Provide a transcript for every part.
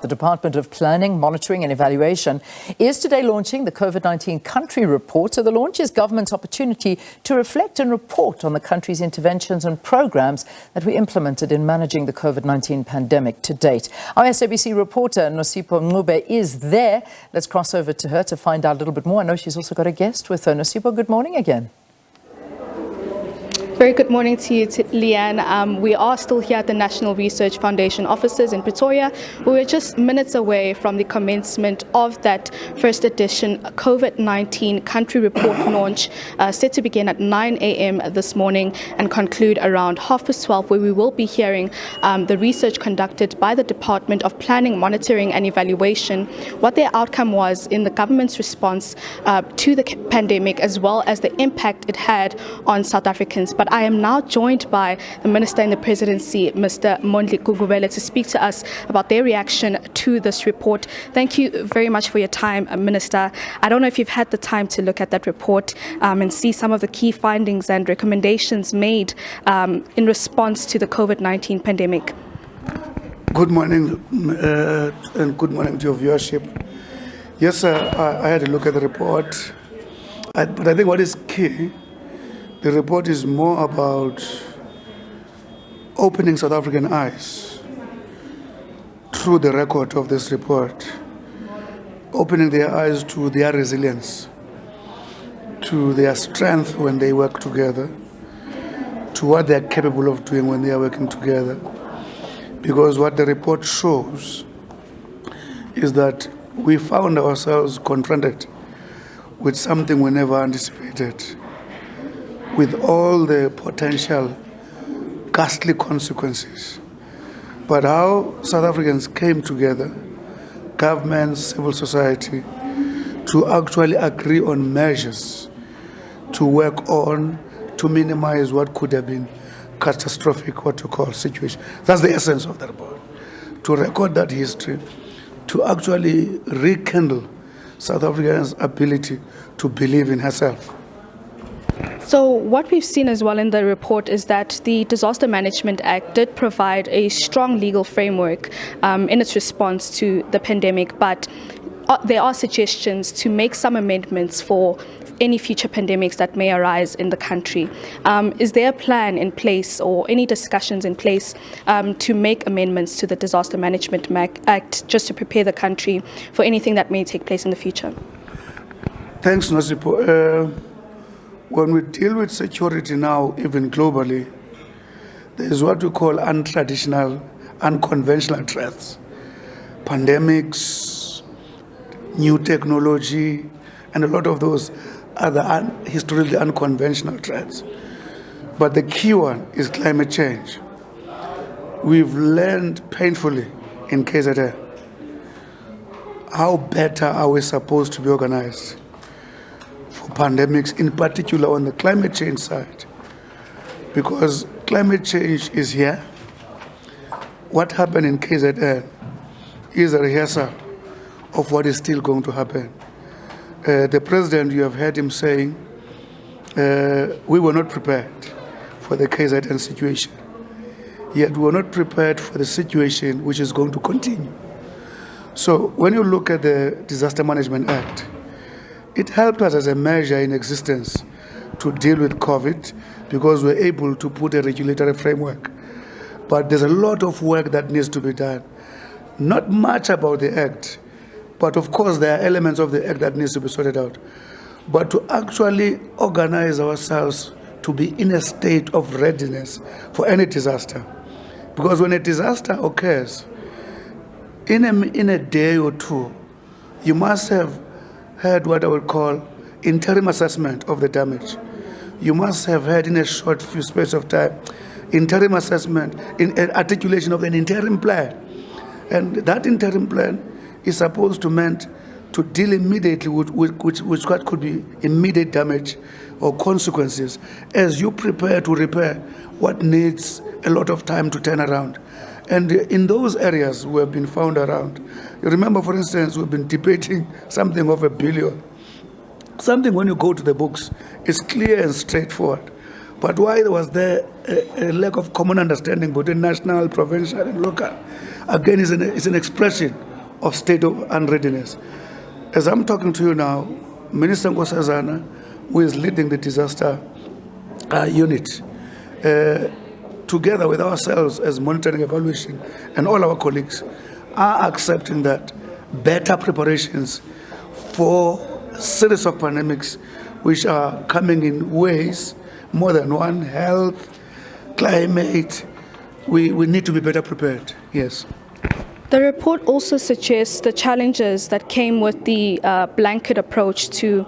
The Department of Planning, Monitoring and Evaluation is today launching the COVID-19 country report. So the launch is government's opportunity to reflect and report on the country's interventions and programs that we implemented in managing the COVID-19 pandemic to date. Our SABC reporter, Nosipho Mncube, is there. Let's cross over to her to find out a little bit more. I know she's also got a guest with her. Nosipho, good morning again. Very good morning to you, Leanne. We are still here at the National Research Foundation offices in Pretoria. We were just minutes away from the commencement of that first edition COVID-19 country report launch, set to begin at 9 a.m. this morning and conclude around 12:30, where we will be hearing the research conducted by the Department of Planning, Monitoring and Evaluation, what their outcome was in the government's response to the pandemic, as well as the impact it had on South Africans. But I am now joined by the Minister in the Presidency, Mr. Mondli Gungubele, to speak to us about their reaction to this report. Thank you very much for your time, Minister. I don't know if you've had the time to look at that report and see some of the key findings and recommendations made in response to the COVID-19 pandemic. Good morning and good morning to your viewership. Yes, I had a look at the report, but I think what is key, the report is more about opening South African eyes through the record of this report, opening their eyes to their resilience, to their strength when they work together, to what they are capable of doing when they are working together. Because what the report shows is that we found ourselves confronted with something we never anticipated, with all the potential ghastly consequences. But how South Africans came together, governments, civil society, to actually agree on measures to work on, to minimize what could have been catastrophic, what you call situation. That's the essence of the report. To record that history, to actually rekindle South Africa's ability to believe in herself. So what we've seen as well in the report is that the Disaster Management Act did provide a strong legal framework in its response to the pandemic, but there are suggestions to make some amendments for any future pandemics that may arise in the country. Is there a plan in place or any discussions in place to make amendments to the Disaster Management Act just to prepare the country for anything that may take place in the future? Thanks, Nosipho. When we deal with security now, even globally, there is what we call untraditional, unconventional threats. Pandemics, new technology, and a lot of those other historically unconventional threats. But the key one is climate change. We've learned painfully in KZN how better are we supposed to be organized for pandemics, in particular on the climate change side, because climate change is here. What happened in KZN is a rehearsal of what is still going to happen. The president, you have heard him saying, we were not prepared for the KZN situation, yet we were not prepared for the situation which is going to continue. So when you look at the Disaster Management Act, it helped us as a measure in existence to deal with COVID because we're able to put a regulatory framework. But there's a lot of work that needs to be done. Not much about the Act, but of course there are elements of the Act that needs to be sorted out. But to actually organize ourselves to be in a state of readiness for any disaster. Because when a disaster occurs, in a day or two, you must have had what I would call interim assessment of the damage. You must have had in a short few space of time interim assessment, in articulation of an interim plan. And that interim plan is supposed to meant to deal immediately with what could be immediate damage or consequences as you prepare to repair what needs a lot of time to turn around. And in those areas we have been found around. You remember, for instance, we've been debating something of $1 billion. Something when you go to the books is clear and straightforward. But why was there a lack of common understanding between national, provincial, and local? Again, it's an expression of state of unreadiness. As I'm talking to you now, Minister Nkosazana, who is leading the disaster unit, together with ourselves as monitoring evaluation and all our colleagues, are accepting that better preparations for series of pandemics which are coming in ways, more than one, health, climate, we need to be better prepared, yes. The report also suggests the challenges that came with the blanket approach to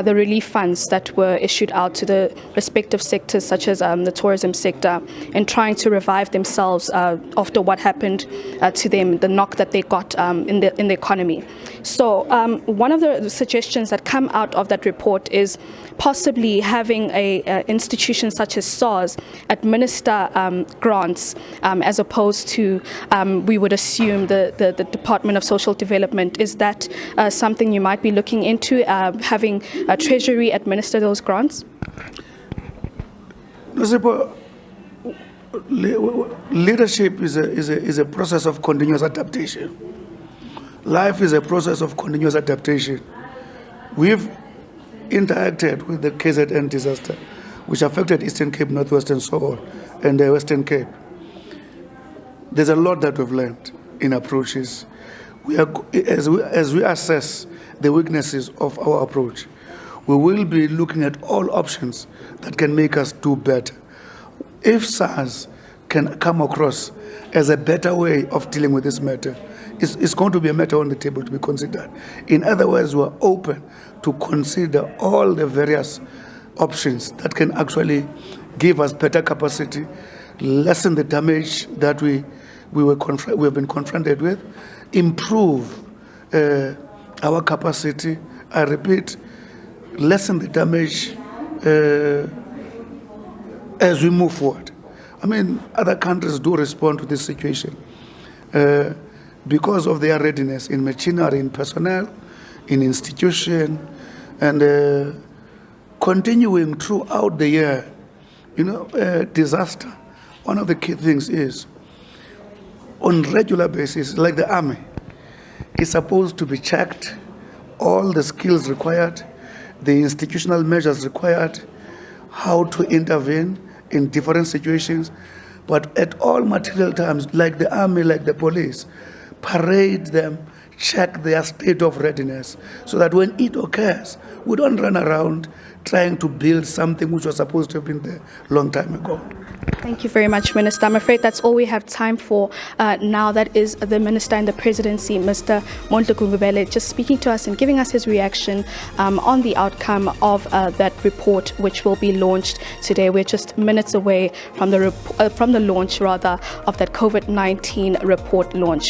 the relief funds that were issued out to the respective sectors, such as the tourism sector, in trying to revive themselves after what happened to them, the knock that they got in the economy. So one of the suggestions that come out of that report is possibly having a institution such as SARS administer grants as opposed to, we would assume, the Department of Social Development. Is that something you might be looking into, having Treasury administer those grants? Nosipho, leadership is a process of continuous adaptation. Life is a process of continuous adaptation. We've interacted with the KZN disaster, which affected Eastern Cape, Northwest, and so on, and the Western Cape. There's a lot that we've learned in approaches. As we assess the weaknesses of our approach, we will be looking at all options that can make us do better. If SARS can come across as a better way of dealing with this matter, it's going to be a matter on the table to be considered. In other words, we're open to consider all the various options that can actually give us better capacity, lessen the damage that we have been confronted with, improve our capacity, I repeat, lessen the damage as we move forward. I mean, other countries do respond to this situation because of their readiness in machinery, in personnel, in institution, and continuing throughout the year. You know, disaster, one of the key things is, on regular basis, like the army, is supposed to be checked, all the skills required, the institutional measures required, how to intervene in different situations, but at all material times, like the army, like the police, parade them, check their state of readiness, so that when it occurs, we don't run around trying to build something which was supposed to have been there a long time ago. Thank you very much, Minister. I'm afraid that's all we have time for now. That is the Minister in the Presidency, Mr. Mondli Gungubele, just speaking to us and giving us his reaction on the outcome of that report, which will be launched today. We're just minutes away from the launch, of that COVID-19 report launch.